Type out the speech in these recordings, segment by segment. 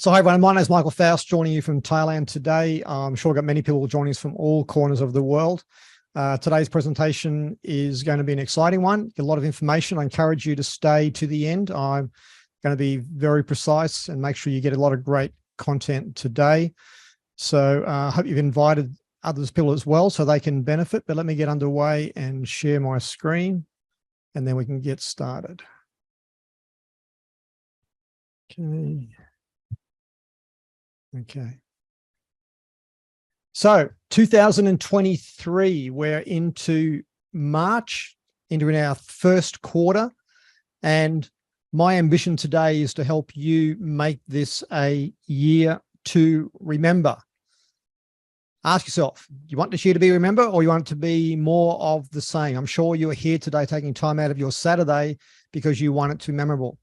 So hi everyone, my name is Michael Faust, joining you from Thailand today. I'm sure I've got many people joining us from all corners of the world. Today's presentation is going to be an exciting one, a lot of information. I encourage you to stay to the end. I'm going to be very precise and make sure you get a lot of great content today. So I hope you've invited other people as well so they can benefit, but let me get underway and share my screen and then we can get started. Okay. So 2023, we're into March, into our first quarter, and my ambition today is to help you make this a year to remember. Ask yourself, do you want this year to be remembered or you want it to be more of the same? I'm sure you are here today taking time out of your Saturday because you want it to be memorable.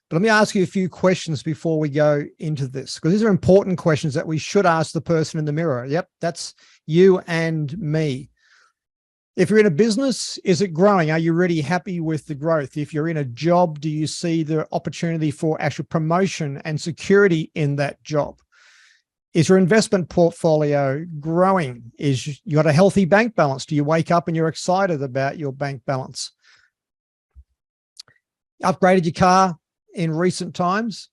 But let me ask you a few questions before we go into this, because these are important questions that we should ask the person in the mirror. Yep, that's you and me. If you're in a business, is it growing? Are you really happy with the growth? If you're in a job, do you see the opportunity for actual promotion and security in that job? Is your investment portfolio growing? Is you got a healthy bank balance? Do you wake up and you're excited about your bank balance? Upgraded your car in recent times?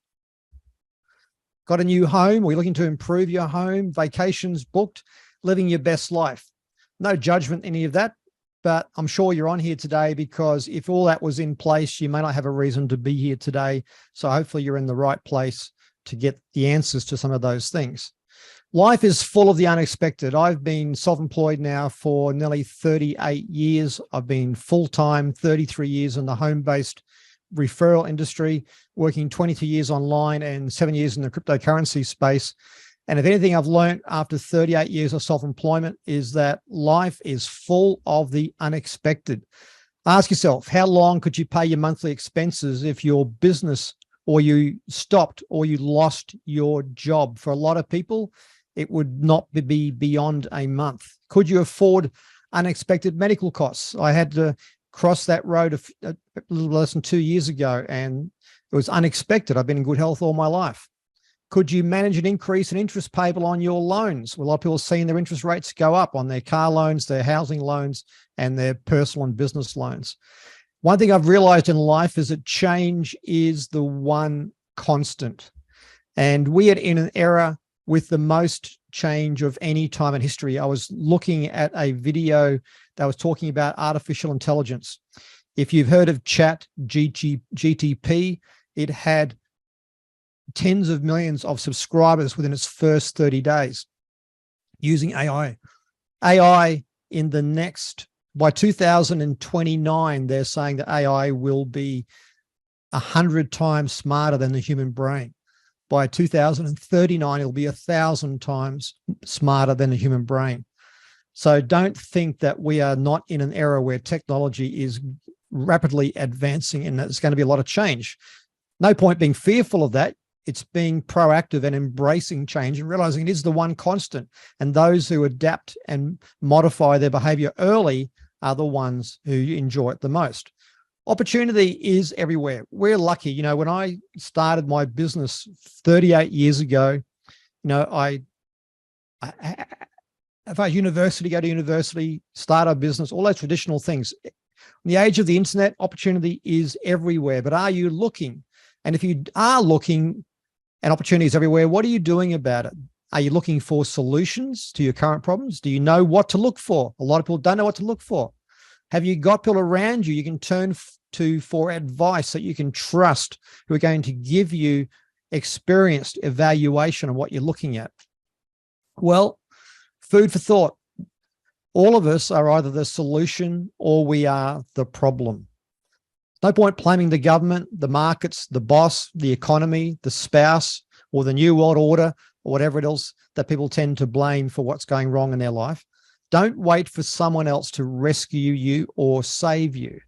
Got a new home? Or you're looking to improve your home? Vacations booked? Living your best life? No judgment, any of that, but I'm sure you're on here today because if all that was in place, you may not have a reason to be here today. So hopefully you're in the right place to get the answers to some of those things. Life is full of the unexpected. I've been self-employed now for nearly 38 years. I've been full-time, 33 years in the home-based referral industry, working 22 years online and 7 years in the cryptocurrency space. And if anything I've learned after 38 years of self-employment is that life is full of the unexpected. Ask yourself, how long could you pay your monthly expenses if your business or you stopped or you lost your job? For a lot of people, it would not be beyond a month. Could you afford unexpected medical costs? I had to cross that road a little less than 2 years ago, and it was unexpected. I've been in good health all my life. Could you manage an increase in interest payable on your loans? Well, a lot of people are seeing their interest rates go up on their car loans, their housing loans, and their personal and business loans. One thing I've realized in life is that change is the one constant. And we are in an era with the most change of any time in history. I was looking at a video that was talking about artificial intelligence. If you've heard of ChatGPT, it had tens of millions of subscribers within its first 30 days using AI. AI in the next, by 2029, they're saying that AI will be 100 times smarter than the human brain. By 2039, it'll be 1,000 times smarter than the human brain. So don't think that we are not in an era where technology is rapidly advancing and there's going to be a lot of change. No point being fearful of that. It's being proactive and embracing change and realizing it is the one constant. And those who adapt and modify their behavior early are the ones who enjoy it the most. Opportunity is everywhere. We're lucky. You know, when I started my business 38 years ago, you know, if I university, go to university, start a business, all those traditional things. In the age of the internet, opportunity is everywhere. But are you looking? And if you are looking and opportunities everywhere, what are you doing about it? Are you looking for solutions to your current problems? Do you know what to look for? A lot of people don't know what to look for. Have you got people around you you can turn to for advice that you can trust, who are going to give you experienced evaluation of what you're looking at? Well, food for thought. All of us are either the solution or we are the problem. No point blaming the government, the markets, the boss, the economy, the spouse, or the new world order, or whatever it is that people tend to blame for what's going wrong in their life. Don't wait for someone else to rescue you or save you.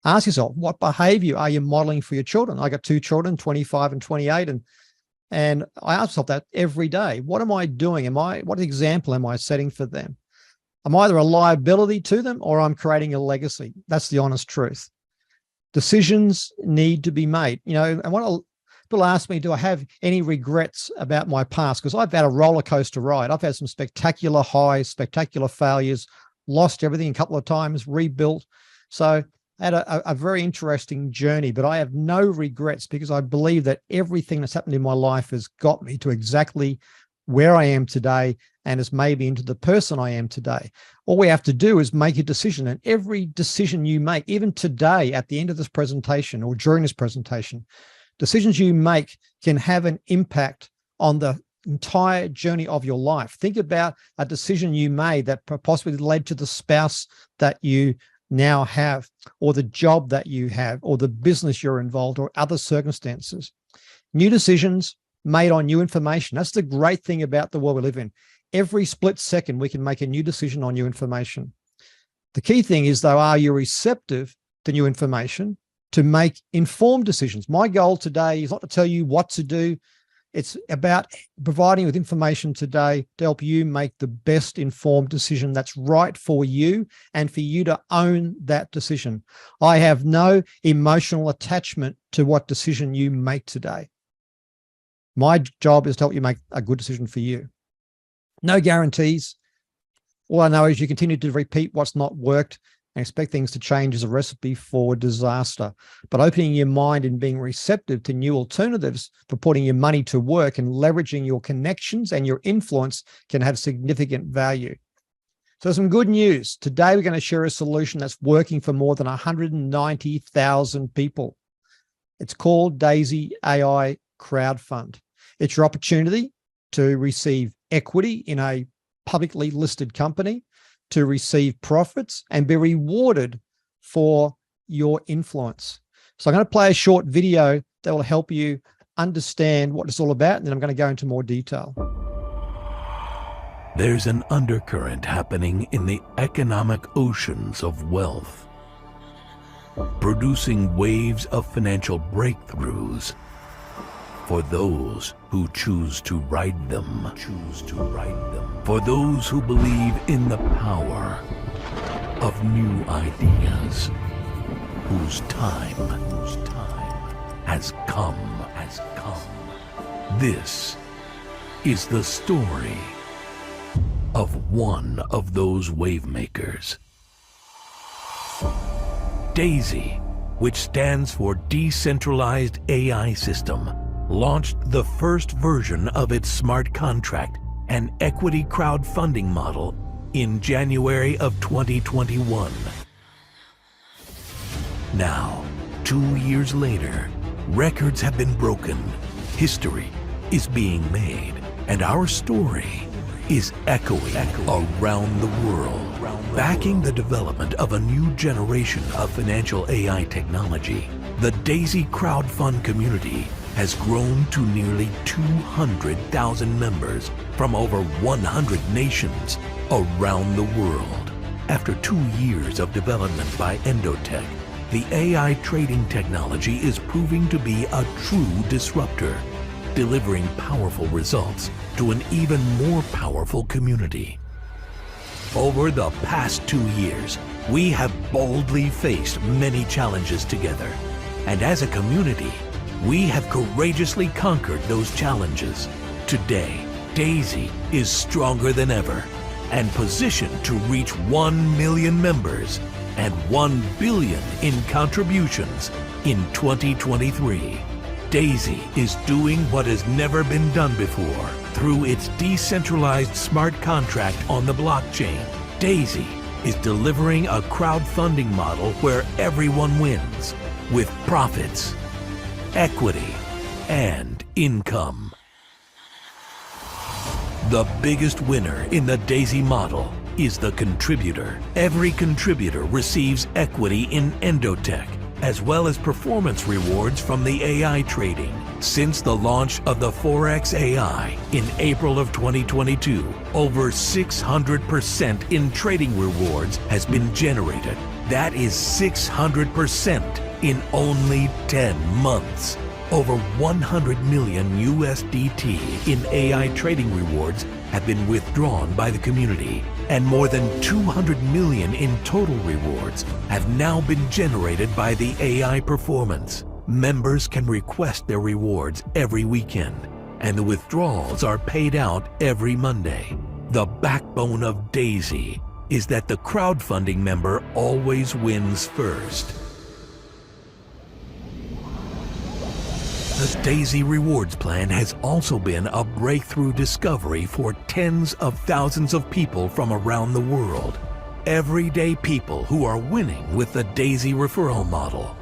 Ask yourself, what behavior are you modeling for your children? I got 2 children, 25 and 28, and I ask myself that every day. What am I doing? What example am I setting for them? I'm either a liability to them or I'm creating a legacy. That's the honest truth. Decisions need to be made, you know, and People ask me, do I have any regrets about my past? Because I've had a roller coaster ride. I've had some spectacular highs, spectacular failures, lost everything a couple of times, rebuilt. So I had a very interesting journey, but I have no regrets because I believe that everything that's happened in my life has got me to exactly where I am today and has made me into the person I am today. All we have to do is make a decision, and every decision you make, even today at the end of this presentation or during this presentation, decisions you make can have an impact on the entire journey of your life. Think about a decision you made that possibly led to the spouse that you now have, or the job that you have, or the business you're involved, or other circumstances. New decisions made on new information. That's the great thing about the world we live in. Every split second, we can make a new decision on new information. The key thing is, though, are you receptive to new information to make informed decisions? My goal today is not to tell you what to do. It's about providing with information today to help you make the best informed decision that's right for you and for you to own that decision. I have no emotional attachment to what decision you make today. My job is to help you make a good decision for you. No guarantees. All I know is you continue to repeat what's not worked and expect things to change is a recipe for disaster. But opening your mind and being receptive to new alternatives for putting your money to work and leveraging your connections and your influence can have significant value. So some good news. Today, we're going to share a solution that's working for more than 190,000 people. It's called Daisy AI Crowdfund. It's your opportunity to receive equity in a publicly listed company, to receive profits and be rewarded for your influence. So I'm going to play a short video that will help you understand what it's all about, and then I'm going to go into more detail. There's an undercurrent happening in the economic oceans of wealth, producing waves of financial breakthroughs for those who choose to ride them. For those who believe in the power of new ideas, whose time has come. This is the story of one of those wave makers. Daisy, which stands for Decentralized AI System, launched the first version of its smart contract and equity crowdfunding model in January of 2021. Now, 2 years later, records have been broken, history is being made, and our story is echoing around the world, backing the development of a new generation of financial AI technology. The Daisy crowdfund community has grown to nearly 200,000 members from over 100 nations around the world. After 2 years of development by Endotech, the AI trading technology is proving to be a true disruptor, delivering powerful results to an even more powerful community. Over the past 2 years, we have boldly faced many challenges together, and as a community, we have courageously conquered those challenges. Today, Daisy is stronger than ever and positioned to reach 1 million members and 1 billion in contributions in 2023. Daisy is doing what has never been done before through its decentralized smart contract on the blockchain. Daisy is delivering a crowdfunding model where everyone wins with profits, equity, and income. The biggest winner in the Daisy model is the contributor. Every contributor receives equity in Endotech, as well as performance rewards from the AI trading. Since the launch of the Forex AI in April of 2022, over 600% in trading rewards has been generated. That is 600% in only 10 months. Over 100 million USDT in AI trading rewards have been withdrawn by the community, and more than 200 million in total rewards have now been generated by the AI performance. Members can request their rewards every weekend, and the withdrawals are paid out every Monday. The backbone of Daisy is that the crowdfunding member always wins first. The Daisy Rewards Plan has also been a breakthrough discovery for tens of thousands of people from around the world. Everyday people who are winning with the Daisy referral model.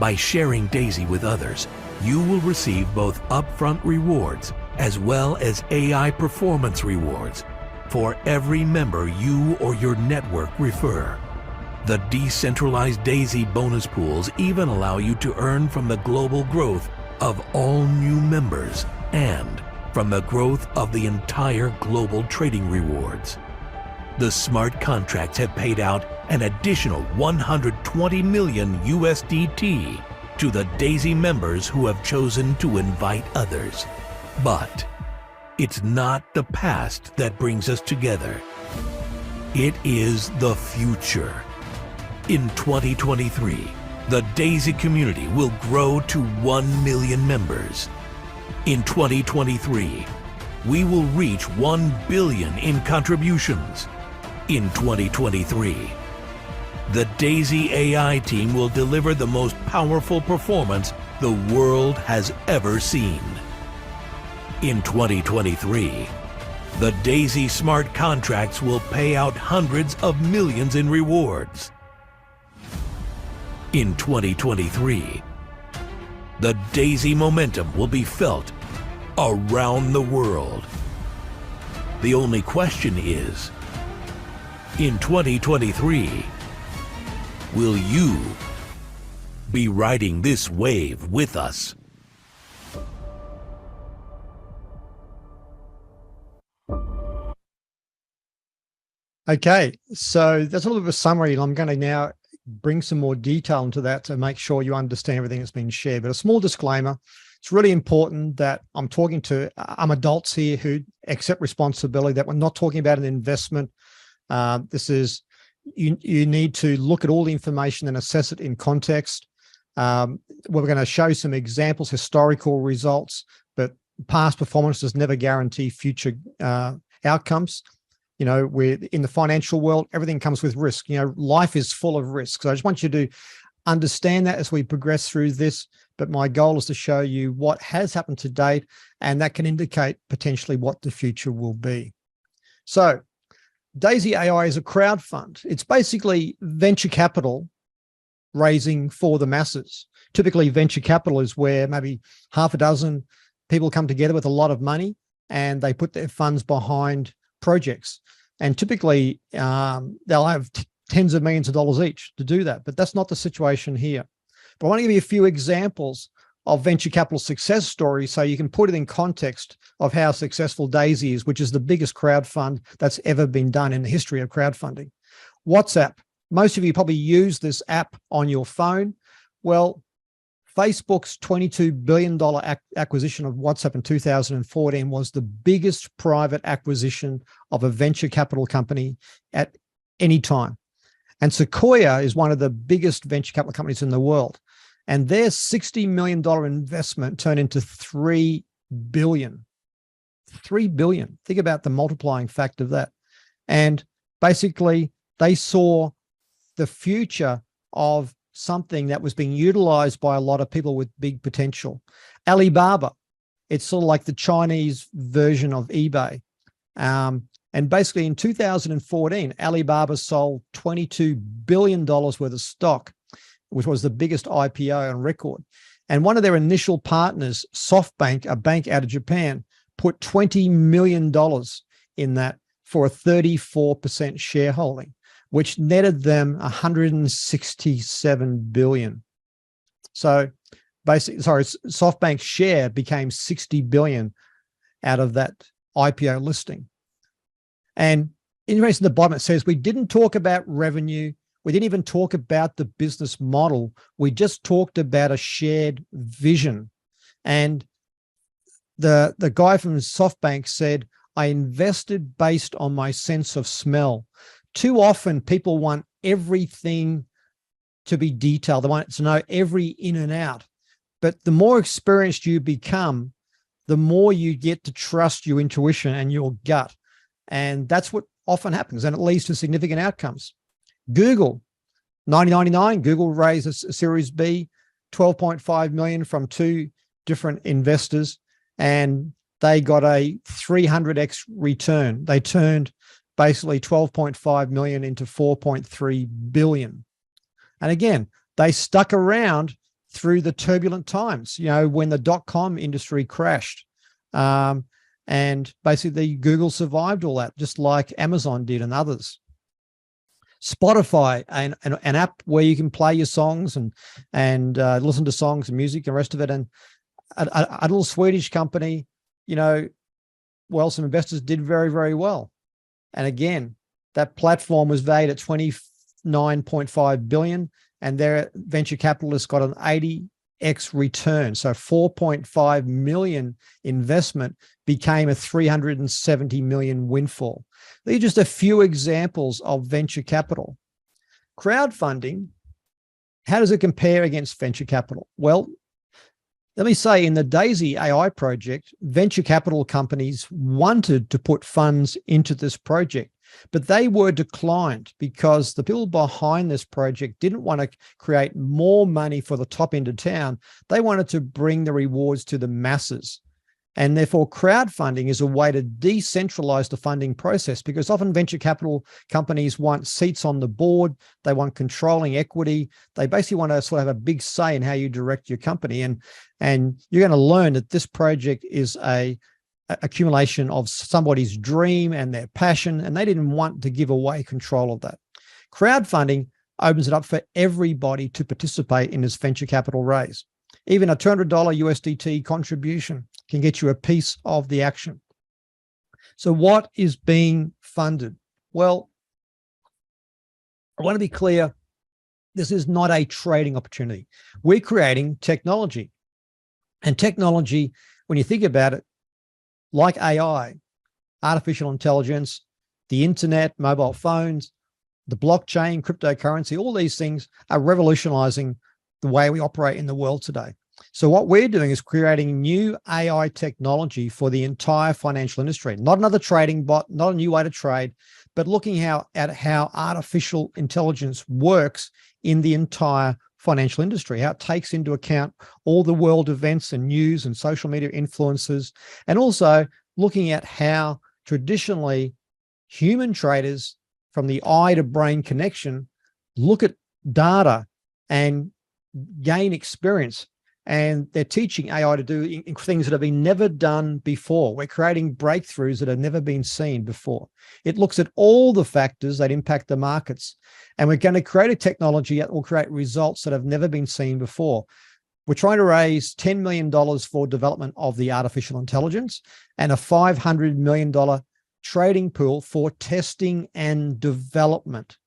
By sharing Daisy with others, you will receive both upfront rewards as well as AI performance rewards for every member you or your network refer. The decentralized Daisy bonus pools even allow you to earn from the global growth of all new members and from the growth of the entire global trading rewards. The smart contracts have paid out an additional 120 million USDT to the Daisy members who have chosen to invite others. But it's not the past that brings us together. It is the future. In 2023, the Daisy community will grow to 1 million members. In 2023, we will reach 1 billion in contributions. In 2023, the Daisy AI team will deliver the most powerful performance the world has ever seen. In 2023, the Daisy smart contracts will pay out hundreds of millions in rewards. In 2023, the Daisy momentum will be felt around the world. The only question is, in 2023, will you be riding this wave with us? Okay, so that's a little bit of a summary, and I'm going to now bring some more detail into that to make sure you understand everything that's been shared. But a small disclaimer, it's really important that I'm talking to adults here who accept responsibility, that we're not talking about an investment. This is, you need to look at all the information and assess it in context. We're going to show some examples, historical results, but past performance does never guarantee future outcomes. You know, we're in the financial world, everything comes with risk. You know, life is full of risks. So I just want you to understand that as we progress through this. But my goal is to show you what has happened to date, and that can indicate potentially what the future will be. So Daisy AI is a crowd fund. It's basically venture capital raising for the masses. Typically, venture capital is where maybe half a dozen people come together with a lot of money and they put their funds behind projects. And typically they'll have tens of millions of dollars each to do that, but that's not the situation here. But I want to give you a few examples of venture capital success stories so you can put it in context of how successful Daisy is, which is the biggest crowd fund that's ever been done in the history of crowdfunding. WhatsApp. Most of you probably use this app on your phone. Well, Facebook's $22 billion acquisition of WhatsApp in 2014 was the biggest private acquisition of a venture capital company at any time. And Sequoia is one of the biggest venture capital companies in the world. And their $60 million investment turned into $3 billion. $3 billion. Think about the multiplying fact of that. And basically, they saw the future of something that was being utilized by a lot of people with big potential. Alibaba, it's sort of like the Chinese version of eBay. And basically in 2014, Alibaba sold $22 billion worth of stock, which was the biggest IPO on record. And one of their initial partners, SoftBank, a bank out of Japan, put $20 million in that for a 34% shareholding, which netted them $167 billion. So basically, SoftBank's share became $60 billion out of that IPO listing. And in the bottom, it says, we didn't talk about revenue. We didn't even talk about the business model. We just talked about a shared vision. And the guy from SoftBank said, I invested based on my sense of smell. Too often people want everything to be detailed. They want to know every in and out. But the more experienced you become, the more you get to trust your intuition and your gut. And that's what often happens, and it leads to significant outcomes. Google, 1999, Google raised a Series B, 12.5 million from two different investors, and they got a 300x return. They turned basically 12.5 million into 4.3 billion. And again, they stuck around through the turbulent times, when the dot-com industry crashed. And basically Google survived all that, just like Amazon did and others. Spotify, an app where you can play your songs and listen to songs and music and the rest of it. And a little Swedish company, some investors did very, very well. And again, that platform was valued at 29.5 billion, and their venture capitalists got an 80x return. So 4.5 million investment became a 370 million windfall. These are just a few examples of venture capital. Crowdfunding, how does it compare against venture capital? Well, let me say, in the Daisy AI project, venture capital companies wanted to put funds into this project, but they were declined because the people behind this project didn't want to create more money for the top end of town. They wanted to bring the rewards to the masses. And therefore, crowdfunding is a way to decentralize the funding process, because often venture capital companies want seats on the board. They want controlling equity. They basically want to sort of have a big say in how you direct your company. And you're going to learn that this project is a accumulation of somebody's dream and their passion, and they didn't want to give away control of that. Crowdfunding opens it up for everybody to participate in this venture capital raise. Even a $200 USDT contribution can get you a piece of the action. So what is being funded? Well, I want to be clear, this is not a trading opportunity. We're creating technology. And technology, when you think about it, like AI, artificial intelligence, the internet, mobile phones, the blockchain, cryptocurrency, all these things are revolutionizing the way we operate in the world today. So what we're doing is creating new AI technology for the entire financial industry. Not another trading bot, not a new way to trade, but looking at how artificial intelligence works in the entire financial industry, how it takes into account all the world events and news and social media influences, and also looking at how traditionally human traders, from the eye to brain connection, look at data and gain experience. And they're teaching AI to do things that have been never done before. We're creating breakthroughs that have never been seen before. It looks at all the factors that impact the markets. And we're going to create a technology that will create results that have never been seen before. We're trying to raise $10 million for development of the artificial intelligence and a $500 million trading pool for testing and development.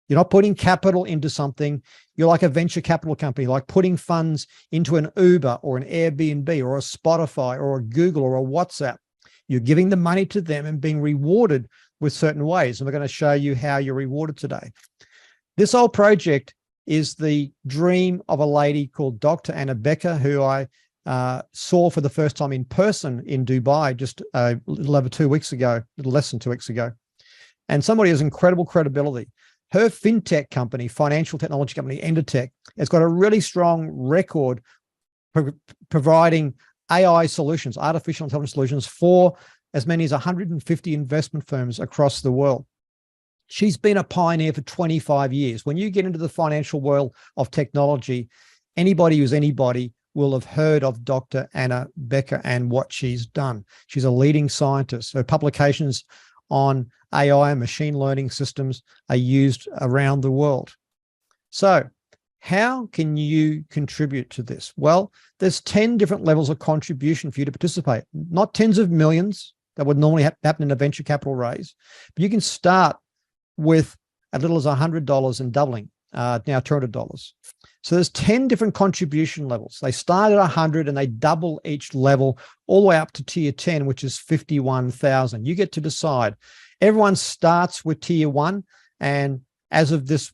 You're not putting capital into something. You're like a venture capital company, like putting funds into an Uber or an Airbnb or a Spotify or a Google or a WhatsApp. You're giving the money to them and being rewarded with certain ways. And we're going to show you how you're rewarded today. This whole project is the dream of a lady called Dr. Anna Becker, who I saw for the first time in person in Dubai just a little over 2 weeks ago, a little less than 2 weeks ago. And somebody has incredible credibility. Her fintech company, financial technology company, Endotech, has got a really strong record providing AI solutions, artificial intelligence solutions, for as many as 150 investment firms across the world. She's been a pioneer for 25 years. When you get into the financial world of technology, anybody who's anybody will have heard of Dr. Anna Becker and what she's done. She's a leading scientist. Her publications on AI and machine learning systems are used around the world. So how can you contribute to this? Well, there's 10 different levels of contribution for you to participate. Not tens of millions that would normally happen in a venture capital raise, but you can start with as little as $100 and doubling, now $200. So there's 10 different contribution levels. They start at 100 and they double each level all the way up to tier 10, which is 51,000. You get to decide. Everyone starts with tier 1, and as of this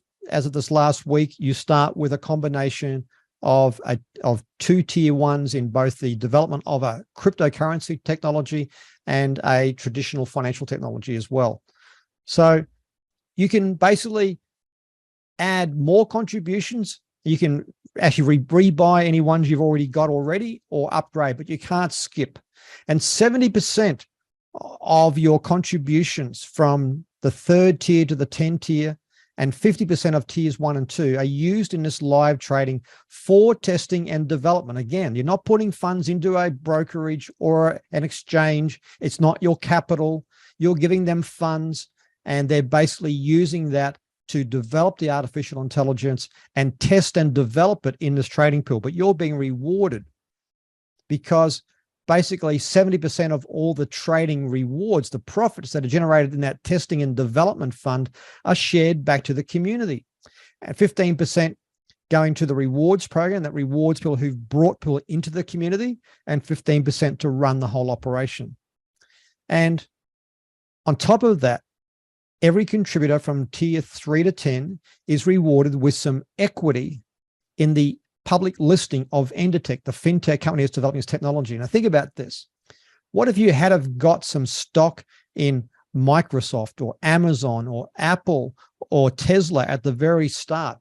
last week, you start with a combination of two tier ones in both the development of a cryptocurrency technology and a traditional financial technology as well. So you can basically add more contributions. You can actually rebuy any ones you've already got already or upgrade, but you can't skip. And 70% of your contributions from the 3rd tier to the 10 tier and 50% of tiers 1 and 2 are used in this live trading for testing and development. Again, you're not putting funds into a brokerage or an exchange. It's not your capital. You're giving them funds, and they're basically using that to develop the artificial intelligence and test and develop it in this trading pool. But you're being rewarded because basically 70% of all the trading rewards, the profits that are generated in that testing and development fund, are shared back to the community. And 15% going to the rewards program that rewards people who've brought people into the community, and 15% to run the whole operation. And on top of that, every contributor from tier 3 to 10 is rewarded with some equity in the public listing of Endertech, the fintech company that's developing this technology. Now think about this. What if you had have got some stock in Microsoft or Amazon or Apple or Tesla at the very start?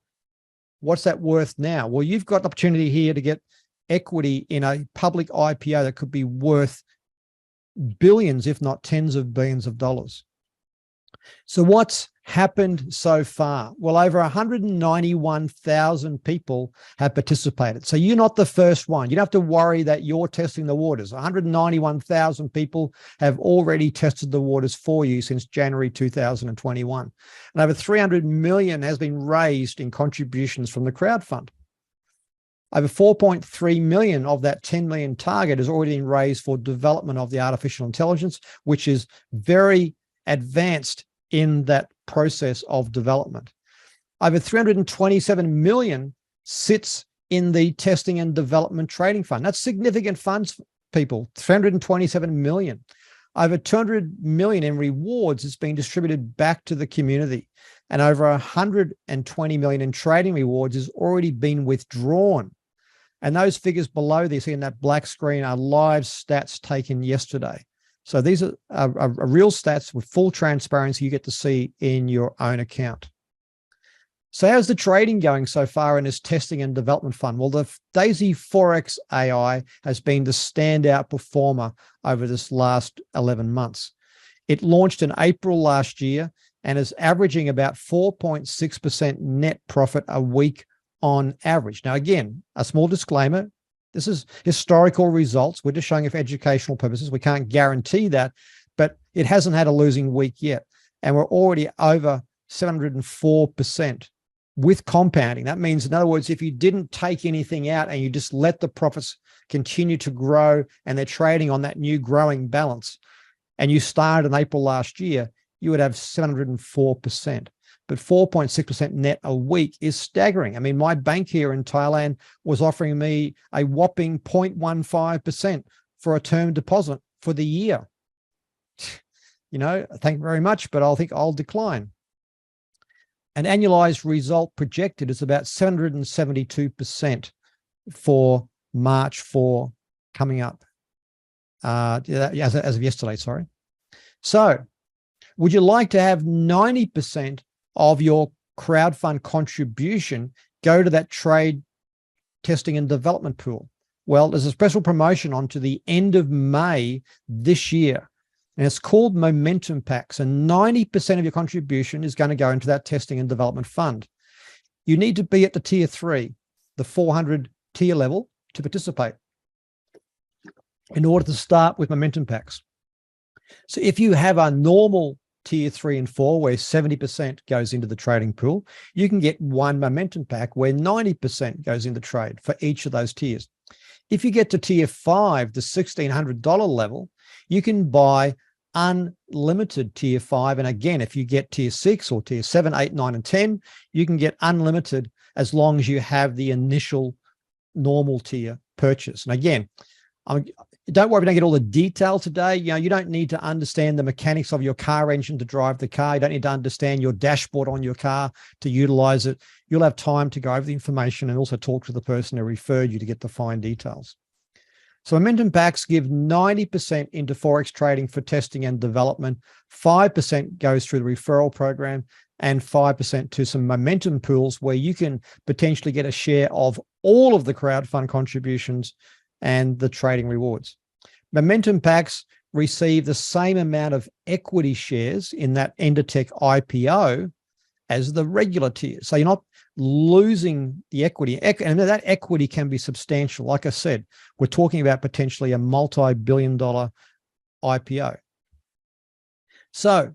What's that worth now? Well, you've got the opportunity here to get equity in a public IPO that could be worth billions, if not tens of billions of dollars. So what's happened so far? Well, over 191,000 people have participated. So you're not the first one. You don't have to worry that you're testing the waters. 191,000 people have already tested the waters for you since January 2021. And over 300 million has been raised in contributions from the crowd fund. Over 4.3 million of that 10 million target has already been raised for development of the artificial intelligence, which is very advanced in that process of development. Over 327 million sits in the testing and development trading fund. That's significant funds, people, 327 million. Over 200 million in rewards is being distributed back to the community. And over 120 million in trading rewards has already been withdrawn. And those figures below this in that black screen are live stats taken yesterday. So these are real stats with full transparency you get to see in your own account. So how's the trading going so far in this testing and development fund? Well, the Daisy Forex AI has been the standout performer over this last 11 months. It launched in April last year and is averaging about 4.6% net profit a week on average. Now, again, a small disclaimer. This is historical results. We're just showing it for educational purposes. We can't guarantee that, but it hasn't had a losing week yet. And we're already over 704% with compounding. That means, in other words, if you didn't take anything out and you just let the profits continue to grow and they're trading on that new growing balance, and you started in April last year, you would have 704%. But 4.6% net a week is staggering. I mean, my bank here in Thailand was offering me a whopping 0.15% for a term deposit for the year. You know, thank you very much, but I think I'll decline. An annualized result projected is about 772% for March 4 coming up, as of yesterday, sorry. So would you like to have 90% of your crowdfund contribution go to that trade testing and development pool? Well, there's a special promotion on to the end of May this year, and it's called Momentum Packs, and 90% of your contribution is going to go into that testing and development fund. You need to be at the tier 3, the 400 tier level, to participate in order to start with Momentum Packs. So if you have a normal tier 3 and 4, where 70% goes into the trading pool, you can get one Momentum Pack where 90% goes into trade for each of those tiers. If you get to tier 5, the $1,600 level, you can buy unlimited tier 5. And again, if you get tier 6 or tier 7, 8, 9, and 10, you can get unlimited as long as you have the initial normal tier purchase. And again, Don't worry if you don't get all the detail today. You don't need to understand the mechanics of your car engine to drive the car. You don't need to understand your dashboard on your car to utilize it. You'll have time to go over the information and also talk to the person who referred you to get the fine details. So momentum packs give 90% into Forex trading for testing and development. 5% goes through the referral program and 5% to some momentum pools where you can potentially get a share of all of the crowdfund contributions and the trading rewards. Momentum packs receive the same amount of equity shares in that Endertech IPO as the regular tiers. So you're not losing the equity. And that equity can be substantial. Like I said, we're talking about potentially a multi-billion-dollar IPO. So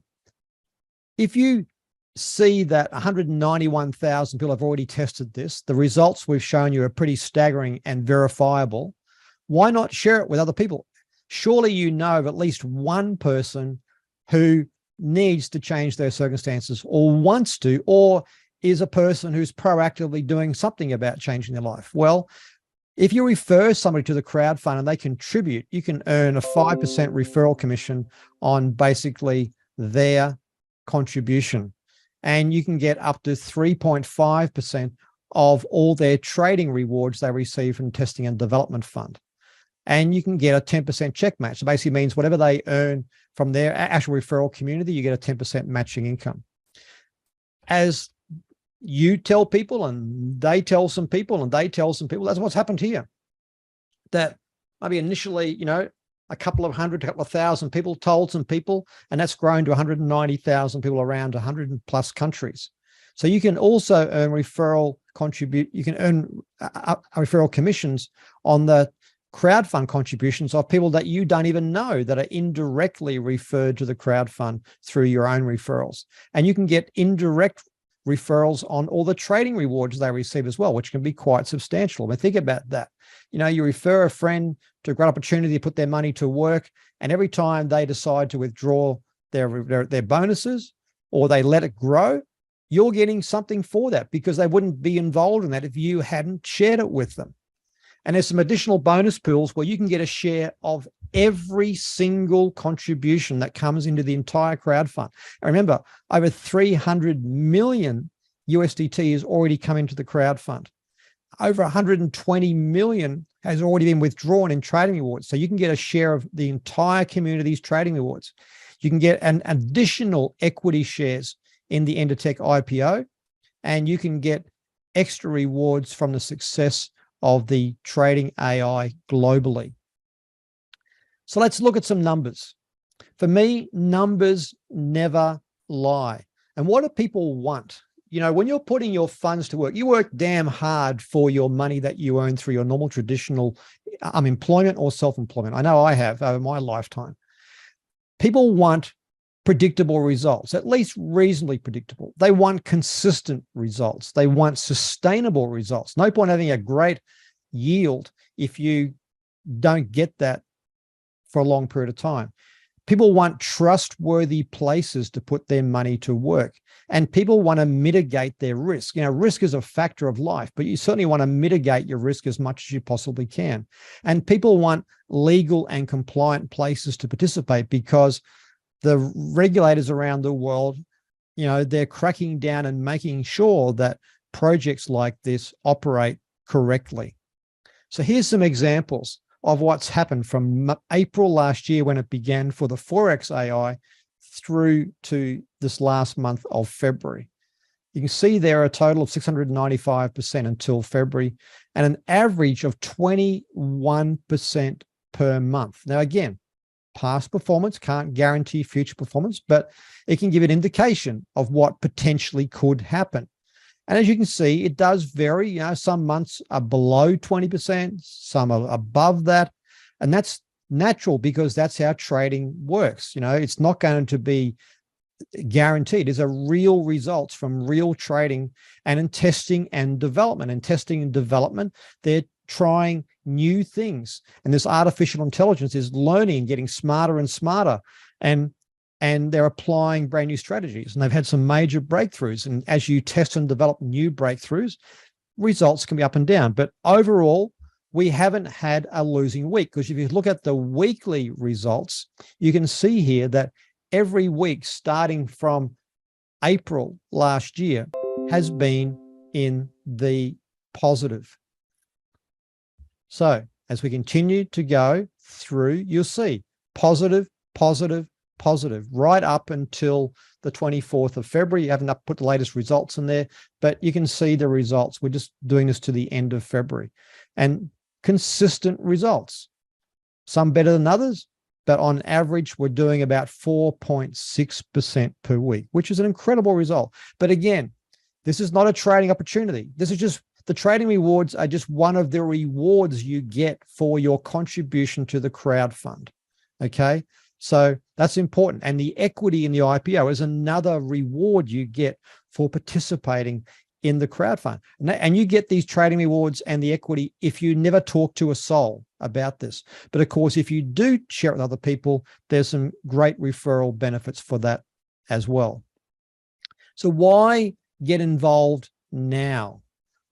if you see that 191,000 people have already tested this, the results we've shown you are pretty staggering and verifiable. Why not share it with other people? Surely you know of at least one person who needs to change their circumstances or wants to, or is a person who's proactively doing something about changing their life. Well, if you refer somebody to the crowdfund and they contribute, you can earn a 5% referral commission on basically their contribution. And you can get up to 3.5% of all their trading rewards they receive from testing and development fund. And you can get a 10% check match. So basically means whatever they earn from their actual referral community, you get a 10% matching income. As you tell people and they tell some people and they tell some people, that's what's happened here. That maybe initially, a couple of hundred, a couple of thousand people told some people, and that's grown to 190,000 people around 100 plus countries. So you can also earn you can earn referral commissions on the crowdfund contributions of people that you don't even know that are indirectly referred to the crowdfund through your own referrals. And you can get indirect referrals on all the trading rewards they receive as well, which can be quite substantial. But think about that. You refer a friend to a great opportunity to put their money to work, and every time they decide to withdraw their bonuses or they let it grow, you're getting something for that because they wouldn't be involved in that if you hadn't shared it with them. And there's some additional bonus pools where you can get a share of every single contribution that comes into the entire crowdfund. And remember, over 300 million USDT has already come into the crowdfund. Over 120 million has already been withdrawn in trading rewards. So you can get a share of the entire community's trading rewards. You can get an additional equity shares in the Endertech IPO, and you can get extra rewards from the success of the trading AI globally. So let's look at some numbers. For me, numbers never lie. And what do people want? When you're putting your funds to work, you work damn hard for your money that you earn through your normal traditional employment or self-employment. I know I have over my lifetime. People want predictable results, at least reasonably predictable. They want consistent results. They want sustainable results. No point having a great yield if you don't get that for a long period of time. People want trustworthy places to put their money to work, and people want to mitigate their risk. Risk is a factor of life, but you certainly want to mitigate your risk as much as you possibly can. And people want legal and compliant places to participate because the regulators around the world, they're cracking down and making sure that projects like this operate correctly. So here's some examples of what's happened from April last year when it began for the Forex AI through to this last month of February. You can see there a total of 695% until February and an average of 21% per month. Now, again, past performance can't guarantee future performance, but it can give an indication of what potentially could happen. And as you can see, it does vary. Some months are below 20%, some are above that. And that's natural because that's how trading works. It's not going to be guaranteed. These are real results from real trading and in testing and development. In testing and development, they're trying new things. And this artificial intelligence is learning and getting smarter and smarter. And they're applying brand new strategies, and they've had some major breakthroughs. And as you test and develop new breakthroughs, results can be up and down. But overall, we haven't had a losing week, because if you look at the weekly results, you can see here that every week starting from April last year has been in the positive. So as we continue to go through, you'll see positive, positive, positive, right up until the 24th of February. You haven't put the latest results in there, but you can see the results. We're just doing this to the end of February, and consistent results, some better than others, but on average, we're doing about 4.6% per week, which is an incredible result. But again, this is not a trading opportunity. This is just, the trading rewards are just one of the rewards you get for your contribution to the crowd fund. Okay. So that's important. And the equity in the IPO is another reward you get for participating in the crowd fund. And you get these trading rewards and the equity if you never talk to a soul about this. But of course, if you do share it with other people, there's some great referral benefits for that as well. So why get involved now?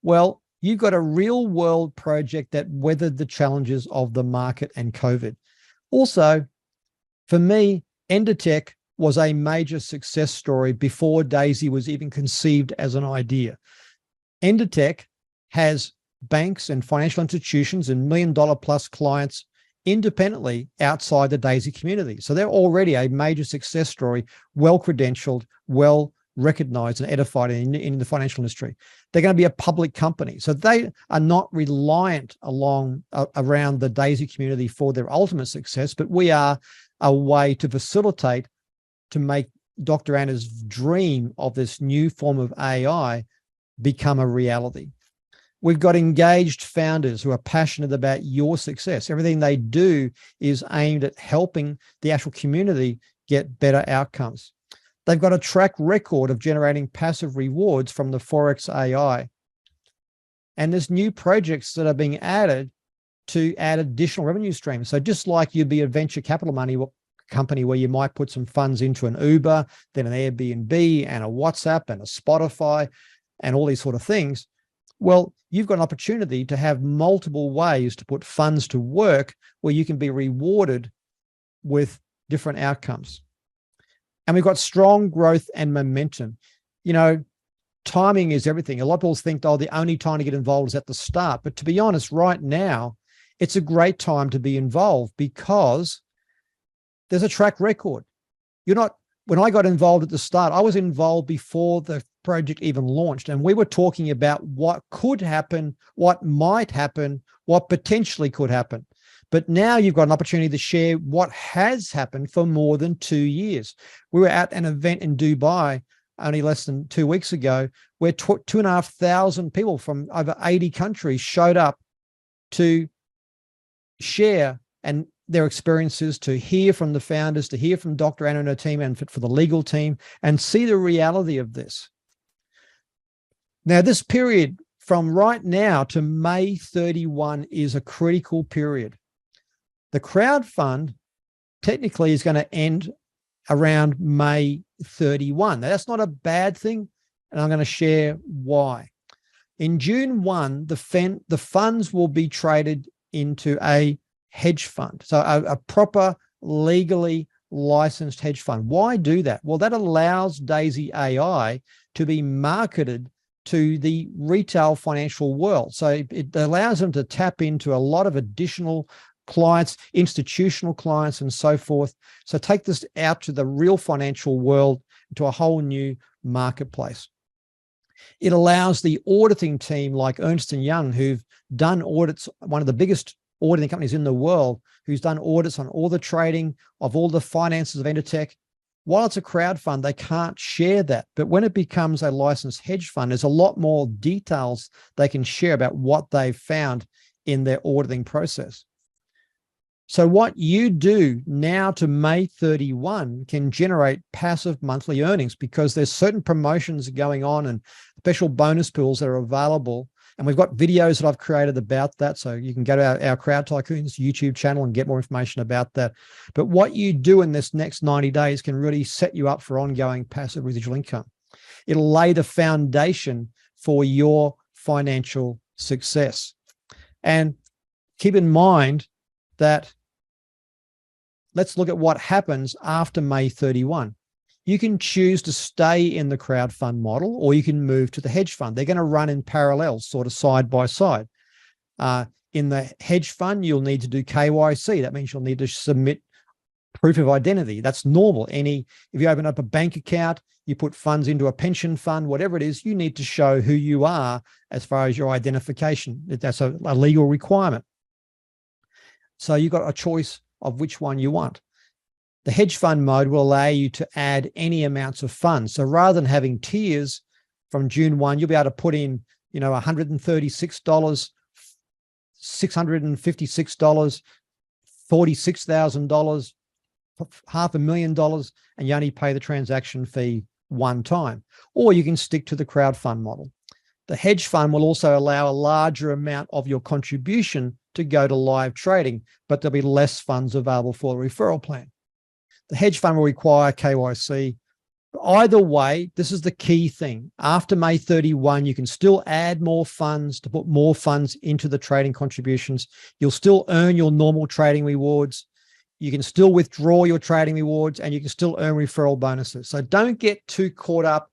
Well, you've got a real world project that weathered the challenges of the market and COVID. Also, for me, Endertech was a major success story before Daisy was even conceived as an idea. Endertech has banks and financial institutions and $1 million plus clients independently outside the Daisy community. So they're already a major success story, well-credentialed, well-recognized and edified in the financial industry. They're going to be a public company. So they are not reliant around the Daisy community for their ultimate success, but we are a way to facilitate, to make Dr. Anna's dream of this new form of AI become a reality. We've got engaged founders who are passionate about your success. Everything they do is aimed at helping the actual community get better outcomes. They've got a track record of generating passive rewards from the Forex AI. And there's new projects that are being added to add additional revenue streams. So just like you'd be a venture capital money company where you might put some funds into an Uber, then an Airbnb and a WhatsApp and a Spotify and all these sort of things. Well, you've got an opportunity to have multiple ways to put funds to work where you can be rewarded with different outcomes. And we've got strong growth and momentum. You know, timing is everything. A lot of people think, oh, the only time to get involved is at the start. But to be honest, right now, it's a great time to be involved because there's a track record. When I got involved at the start, I was involved before the project even launched. And we were talking about what could happen, what might happen, what potentially could happen. But now you've got an opportunity to share what has happened for more than 2 years. We were at an event in Dubai only less than 2 weeks ago, where 2,500 people from over 80 countries showed up to share and their experiences, to hear from the founders, to hear from Dr. Anna and her team and for the legal team, and see the reality of this. Now, this period from right now to May 31 is a critical period. The crowd fund technically is going to end around May 31. Now, that's not a bad thing, and I'm going to share why. In June 1, the funds will be traded into a hedge fund, so a proper legally licensed hedge fund. Why do that? Well, that allows Daisy AI to be marketed to the retail financial world. So it allows them to tap into a lot of additional clients, institutional clients, and so forth. So take this out to the real financial world, to a whole new marketplace. It allows the auditing team like Ernst & Young, who've done audits, one of the biggest auditing companies in the world, who's done audits on all the trading of all the finances of Endertech. While it's a crowd fund, they can't share that. But when it becomes a licensed hedge fund, there's a lot more details they can share about what they've found in their auditing process. So what you do now to May 31 can generate passive monthly earnings, because there's certain promotions going on and special bonus pools that are available. And we've got videos that I've created about that. So you can go to our Crowd Tycoons YouTube channel and get more information about that. But what you do in this next 90 days can really set you up for ongoing passive residual income. It'll lay the foundation for your financial success. And keep in mind that let's look at what happens after May 31. You can choose to stay in the crowdfund model, or you can move to the hedge fund. They're going to run in parallel, sort of side by side. In the hedge fund, you'll need to do KYC. That means you'll need to submit proof of identity. That's normal. If you open up a bank account, you put funds into a pension fund, whatever it is, you need to show who you are as far as your identification. That's a legal requirement. So you've got a choice of which one you want. The hedge fund mode will allow you to add any amounts of funds. So rather than having tiers from June 1, you'll be able to put in, $136, $656, $46,000, $500,000, and you only pay the transaction fee one time. Or you can stick to the crowdfund model. The hedge fund will also allow a larger amount of your contribution to go to live trading, but there'll be less funds available for the referral plan. The hedge fund will require KYC. Either way, this is the key thing. After May 31, you can still add more funds to put more funds into the trading contributions. You'll still earn your normal trading rewards. You can still withdraw your trading rewards, and you can still earn referral bonuses. So don't get too caught up.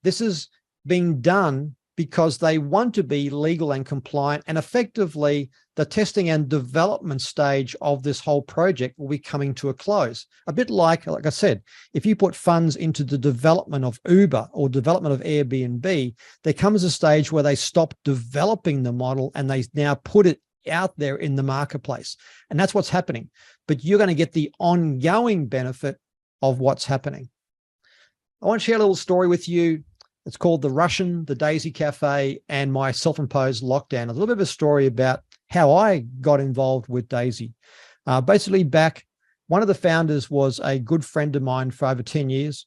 This is being done because they want to be legal and compliant, and effectively the testing and development stage of this whole project will be coming to a close. A bit like I said, if you put funds into the development of Uber or development of Airbnb, there comes a stage where they stop developing the model and they now put it out there in the marketplace. And that's what's happening. But you're going to get the ongoing benefit of what's happening. I want to share a little story with you. It's called The Russian, the Daisy Cafe, and my self-imposed lockdown. A little bit of a story about how I got involved with Daisy. Basically, one of the founders was a good friend of mine for over 10 years,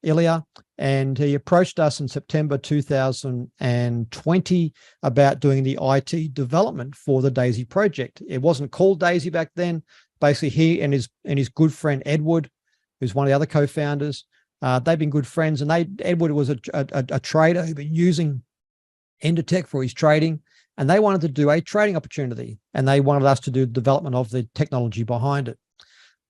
Ilya, and he approached us in September 2020 about doing the IT development for the Daisy project. It wasn't called Daisy back then. Basically, he and his good friend Edward, who's one of the other co-founders, they've been good friends, and Edward was a trader who'd been using Endotech for his trading, and they wanted to do a trading opportunity, and they wanted us to do the development of the technology behind it.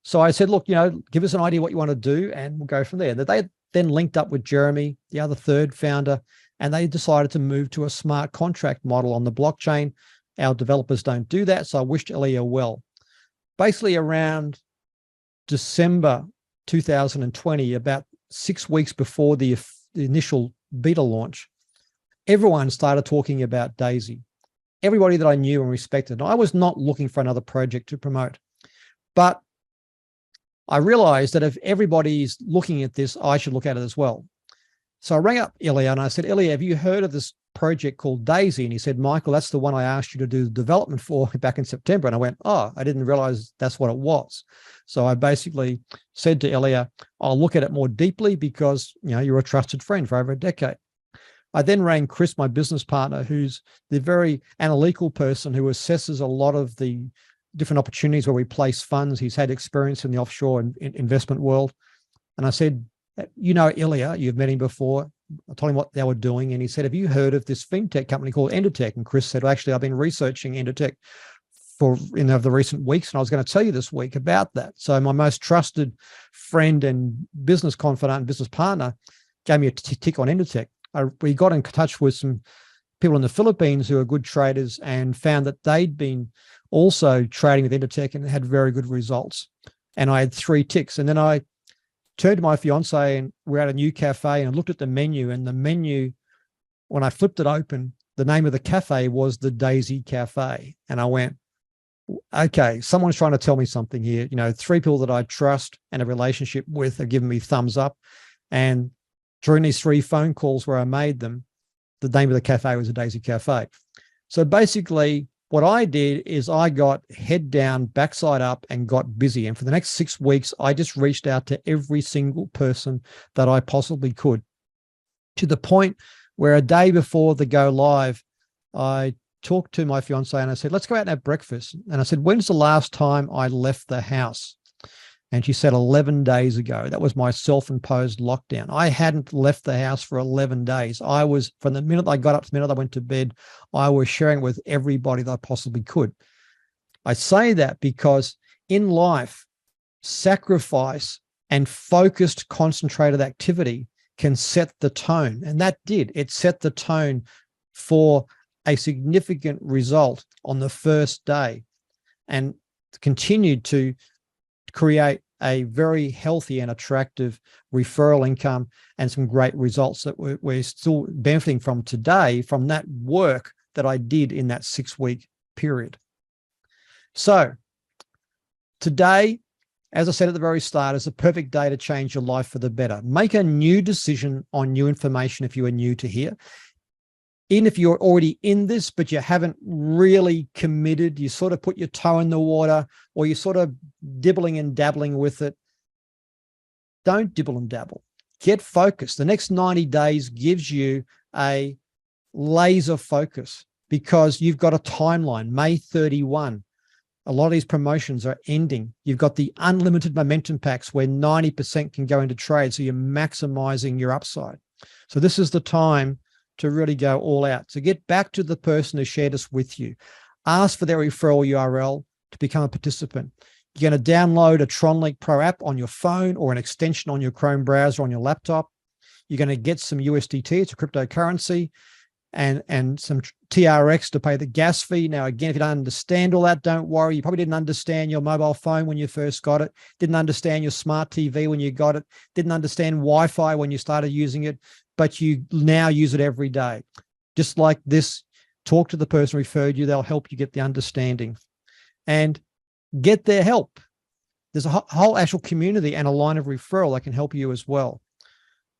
So I said, look, give us an idea what you want to do, and we'll go from there. They then linked up with Jeremy, the other third founder, and they decided to move to a smart contract model on the blockchain. Our developers don't do that, so I wished Ilya well. Basically, around December 2020, about 6 weeks before the initial beta launch, everyone started talking about Daisy. Everybody that I knew and respected. I was not looking for another project to promote, but I realized that if everybody's looking at this, I should look at it as well. So I rang up Ilya and I said, Ilya, have you heard of this project called Daisy? And he said, Michael, that's the one I asked you to do the development for back in September. And I went, oh, I didn't realize that's what it was. So I basically said to Ilya, I'll look at it more deeply because, you're a trusted friend for over a decade. I then rang Chris, my business partner, who's the very analytical person who assesses a lot of the different opportunities where we place funds. He's had experience in the offshore and investment world. And I said, Ilya, you've met him before. I told him what they were doing. And he said, have you heard of this fintech company called Endotech? And Chris said, well, actually, I've been researching Endotech for the recent weeks, and I was going to tell you this week about that. So my most trusted friend and business confidant and business partner gave me a tick on Endotech. We got in touch with some people in the Philippines who are good traders and found that they'd been also trading with Endotech and had very good results. And I had 3 ticks. And then I turned to my fiance, and we're at a new cafe, and I looked at the menu, and the menu, when I flipped it open, the name of the cafe was the Daisy Cafe. And I went, okay, someone's trying to tell me something here. 3 people that I trust and a relationship with have given me thumbs up. And during these 3 phone calls where I made them, the name of the cafe was the Daisy Cafe. So basically what I did is I got head down, backside up, and got busy. And for the next 6 weeks, I just reached out to every single person that I possibly could, to the point where a day before the go live, I talked to my fiance and I said, let's go out and have breakfast. And I said, when's the last time I left the house? And she said 11 days ago. That was my self-imposed lockdown. I hadn't left the house for 11 days. I was, from the minute I got up to the minute I went to bed, I was sharing with everybody that I possibly could. I say that because in life, sacrifice and focused, concentrated activity can set the tone. And that did. It set the tone for a significant result on the first day and continued to create a very healthy and attractive referral income and some great results that we're still benefiting from today from that work that I did in that 6-week period. So today, as I said at the very start, is the perfect day to change your life for the better. Make a new decision on new information if you are new to here. Even if you're already in this, but you haven't really committed, you sort of put your toe in the water or you're sort of dibbling and dabbling with it, don't dibble and dabble. Get focused. The next 90 days gives you a laser focus because you've got a timeline, May 31. A lot of these promotions are ending. You've got the unlimited momentum packs where 90% can go into trade. So you're maximizing your upside. So this is the time to really go all out. So get back to the person who shared this with you. Ask for their referral URL to become a participant. You're going to download a TronLink Pro app on your phone or an extension on your Chrome browser on your laptop. You're going to get some USDT, it's a cryptocurrency, and some TRX to pay the gas fee. Now, again, if you don't understand all that, don't worry. You probably didn't understand your mobile phone when you first got it, didn't understand your smart TV when you got it, didn't understand Wi-Fi when you started using it, but you now use it every day. Just like this, talk to the person who referred you. They'll help you get the understanding and get their help. There's a whole actual community and a line of referral that can help you as well.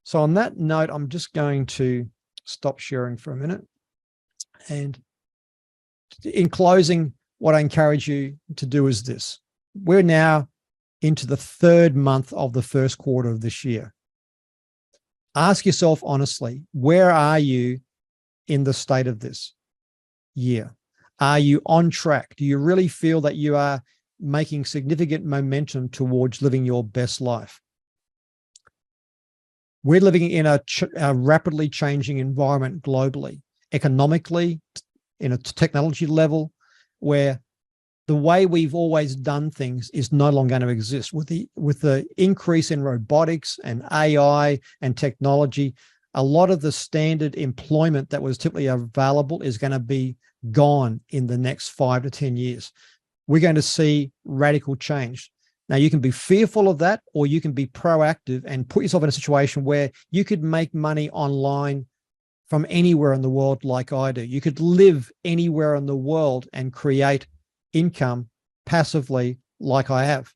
So on that note, I'm just going to stop sharing for a minute. And in closing, what I encourage you to do is this. We're now into the 3rd month of the 1st quarter of this year. Ask yourself honestly, where are you in the state of this year? Are you on track? Do you really feel that you are making significant momentum towards living your best life? We're living in a rapidly changing environment globally, economically, in a technology level, where the way we've always done things is no longer going to exist. With the increase in robotics and AI and technology, a lot of the standard employment that was typically available is going to be gone in the next 5 to 10 years. We're going to see radical change. Now, you can be fearful of that, or you can be proactive and put yourself in a situation where you could make money online from anywhere in the world like I do. You could live anywhere in the world and create income passively like I have.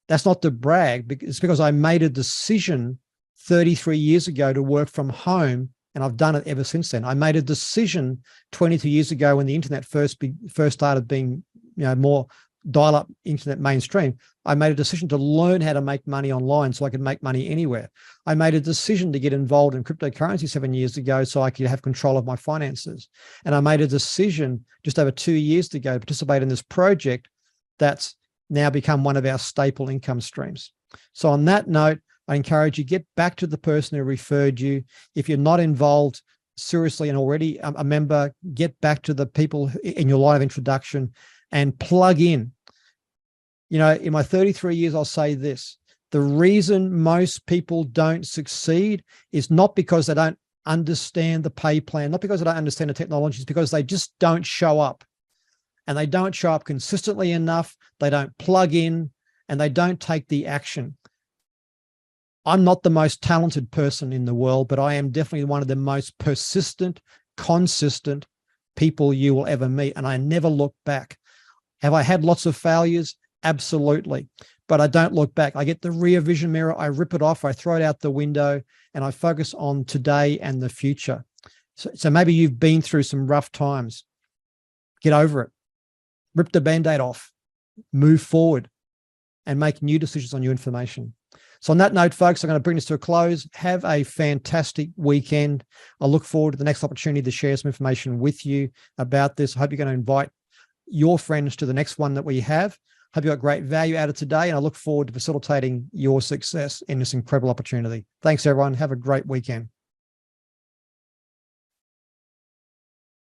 That's not to brag. It's because I made a decision 33 years ago to work from home, and I've done it ever since then. I made a decision 22 years ago when the internet first started being, more dial-up internet mainstream. I made a decision to learn how to make money online so I could make money anywhere. I made a decision to get involved in cryptocurrency 7 years ago so I could have control of my finances. And I made a decision just over 2 years ago to participate in this project that's now become one of our staple income streams. So on that note, I encourage you, get back to the person who referred you. If you're not involved seriously and already a member, get back to the people in your line of introduction and plug in. In my 33 years, I'll say this: the reason most people don't succeed is not because they don't understand the pay plan, not because they don't understand the technologies, because they just don't show up. And they don't show up consistently enough, they don't plug in, and they don't take the action. I'm not the most talented person in the world, but I am definitely one of the most persistent, consistent people you will ever meet. And I never look back. Have I had lots of failures? Absolutely. But I don't look back. I get the rear vision mirror, I rip it off, I throw it out the window, and I focus on today and the future. So maybe you've been through some rough times. Get over it. Rip the Band-Aid off, move forward, and make new decisions on new information. So on that note, folks, I'm going to bring this to a close. Have a fantastic weekend. I look forward to the next opportunity to share some information with you about this. I hope you're going to invite your friends to the next one that we have. Hope you got great value out of today, and I look forward to facilitating your success in this incredible opportunity. Thanks, everyone. Have a great weekend.